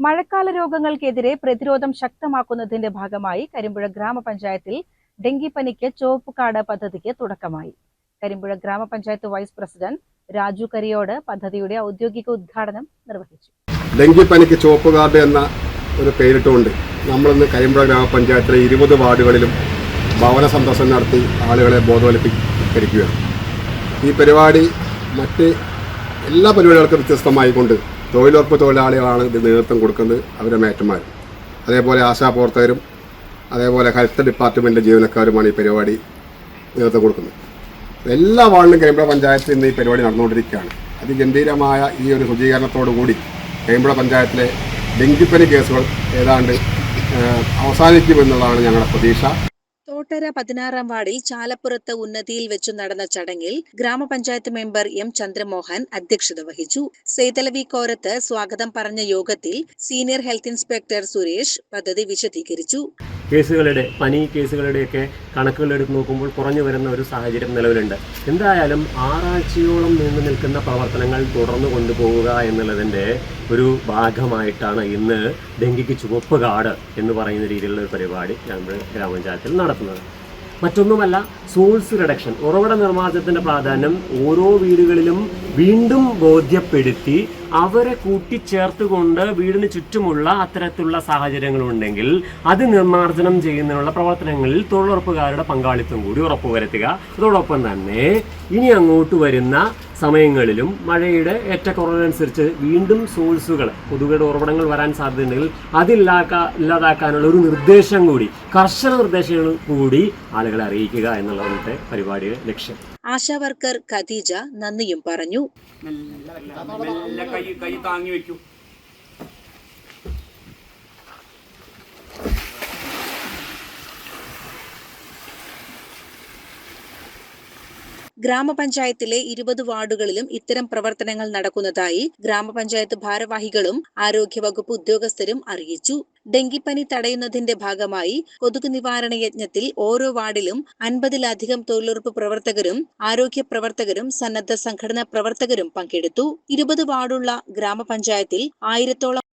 മഴക്കാല രോഗങ്ങൾക്കെതിരെ പ്രതിരോധം ശക്തമാക്കുന്നതിന്റെ ഭാഗമായി കരിമ്പുഴ ഗ്രാമപഞ്ചായത്തിൽ ഡെങ്കിപ്പനിക്ക് ചുവപ്പ് കാർഡ് പദ്ധതിക്ക് തുടക്കമായി. കരിമ്പുഴ ഗ്രാമപഞ്ചായത്ത് വൈസ് പ്രസിഡന്റ് രാജു കരിയോട് പദ്ധതിയുടെ ഔദ്യോഗിക ഉദ്ഘാടനം നിർവഹിച്ചു. ഡെങ്കിപ്പനിക്ക് ചുവപ്പ് കാർഡ് എന്ന ഒരു പേരിട്ടുകൊണ്ട് നമ്മളിന്ന് കരിമ്പുഴ ഗ്രാമപഞ്ചായത്തിലെ 20 വാർഡുകളിലും ഭവന സന്ദർശനം നടത്തി ആളുകളെ ബോധവൽക്കരിക്കുകയാണ്. ഈ പരിപാടി മറ്റ് എല്ലാ പരിപാടികൾക്കും വ്യത്യസ്തമായിക്കൊണ്ട് തൊഴിലുറപ്പ് തൊഴിലാളികളാണ് ഇത് നേതൃത്വം കൊടുക്കുന്നത്, അവരുടെ മേറ്റന്മാർ, അതേപോലെ ആശാപ്രവർത്തകരും അതേപോലെ ഹെൽത്ത് ഡിപ്പാർട്ട്മെൻറ്റിലെ ജീവനക്കാരുമാണ് ഈ പരിപാടി നേതൃത്വം കൊടുക്കുന്നത്. എല്ലാ വാർഡിലും കരിമ്പുഴ പഞ്ചായത്തിൽ ഇന്ന് ഈ പരിപാടി നടന്നുകൊണ്ടിരിക്കുകയാണ്. അതിഗംഭീരമായ ഈ ഒരു ശുചീകരണത്തോടു കൂടി കരിമ്പുഴ പഞ്ചായത്തിലെ ഡെങ്കിപ്പനി കേസുകൾ ഏതാണ്ട് അവസാനിക്കുമെന്നുള്ളതാണ് ഞങ്ങളുടെ പ്രതീക്ഷ. തോട്ടര 16-ാം വാർഡിൽ ചാലപ്പുറത്ത് ഉന്നതിയിൽ വെച്ചു നടന്ന ചടങ്ങിൽ ഗ്രാമപഞ്ചായത്ത് മെമ്പർ എം ചന്ദ്രമോഹൻ അധ്യക്ഷത വഹിച്ചു. സെയ്തലവി കോരത്ത് സ്വാഗതം പറഞ്ഞ യോഗത്തിൽ സീനിയർ ഹെൽത്ത് ഇൻസ്പെക്ടർ സുരേഷ് പദ്ധതി വിശദീകരിച്ചു. കേസുകളുടെ പനി കേസുകളുടെയൊക്കെ കണക്കുകൾ എടുത്ത് നോക്കുമ്പോൾ കുറഞ്ഞു വരുന്ന ഒരു സാഹചര്യം നിലവിലുണ്ട്. എന്തായാലും 6 ആഴ്ചയോളം നീണ്ടു നിൽക്കുന്ന പ്രവർത്തനങ്ങൾ തുടർന്നു കൊണ്ടുപോവുക എന്നുള്ളതിൻ്റെ ഒരു ഭാഗമായിട്ടാണ് ഇന്ന് ഡെങ്കിക്ക് ചുവപ്പ് കാർഡ് എന്ന് പറയുന്ന രീതിയിലുള്ള ഒരു പരിപാടി ഗ്രാമപഞ്ചായത്തിൽ നടത്തുന്നത്. മറ്റൊന്നുമല്ല, സോഴ്സ് റിഡക്ഷൻ, ഉറവിട നിർമ്മാർജ്ജനത്തിൻ്റെ പ്രാധാന്യം ഓരോ വീടുകളിലും വീണ്ടും ബോധ്യപ്പെടുത്തി അവരെ കൂട്ടിച്ചേർത്തുകൊണ്ട് വീടിന് ചുറ്റുമുള്ള അത്തരത്തിലുള്ള സാഹചര്യങ്ങളുണ്ടെങ്കിൽ അത് നിർമ്മാർജ്ജനം ചെയ്യുന്നതിനുള്ള പ്രവർത്തനങ്ങളിൽ തൊഴിലുറപ്പുകാരുടെ പങ്കാളിത്തം കൂടി ഉറപ്പുവരുത്തുക. അതോടൊപ്പം തന്നെ ഇനി അങ്ങോട്ട് വരുന്ന സമയങ്ങളിലും മഴയുടെ ഏറ്റക്കുറവിനനുസരിച്ച് വീണ്ടും സോഴ്സുകൾ, കൊതുകുകളുടെ ഉറവിടങ്ങൾ വരാൻ സാധ്യതയുണ്ടെങ്കിൽ ഇല്ലാതാക്കാനുള്ള ഒരു നിർദ്ദേശം കൂടി, കർശന നിർദ്ദേശങ്ങൾ കൂടി ആളുകളെ അറിയിക്കുക എന്നുള്ളതിന്റെ പരിപാടിയുടെ ലക്ഷ്യം. ആശാ വർക്കർ ഖദീജ നന്ദിയും പറഞ്ഞു. കൈ താങ്ങി വെക്കൂ. ഗ്രാമപഞ്ചായത്തിലെ 20 വാർഡുകളിലും ഇത്തരം പ്രവർത്തനങ്ങൾ നടക്കുന്നതായി ഗ്രാമപഞ്ചായത്ത് ഭാരവാഹികളും ആരോഗ്യവകുപ്പ് ഉദ്യോഗസ്ഥരും അറിയിച്ചു. ഡെങ്കിപ്പനി തടയുന്നതിന്റെ ഭാഗമായി കൊതുക് നിവാരണ യജ്ഞത്തിൽ ഓരോ വാർഡിലും 50-ലധികം തൊഴിലുറപ്പ് പ്രവർത്തകരും ആരോഗ്യ പ്രവർത്തകരും സന്നദ്ധ സംഘടനാ പ്രവർത്തകരും പങ്കെടുത്തു. 20 വാർഡുള്ള ഗ്രാമപഞ്ചായത്തിൽ 1000-ഓളം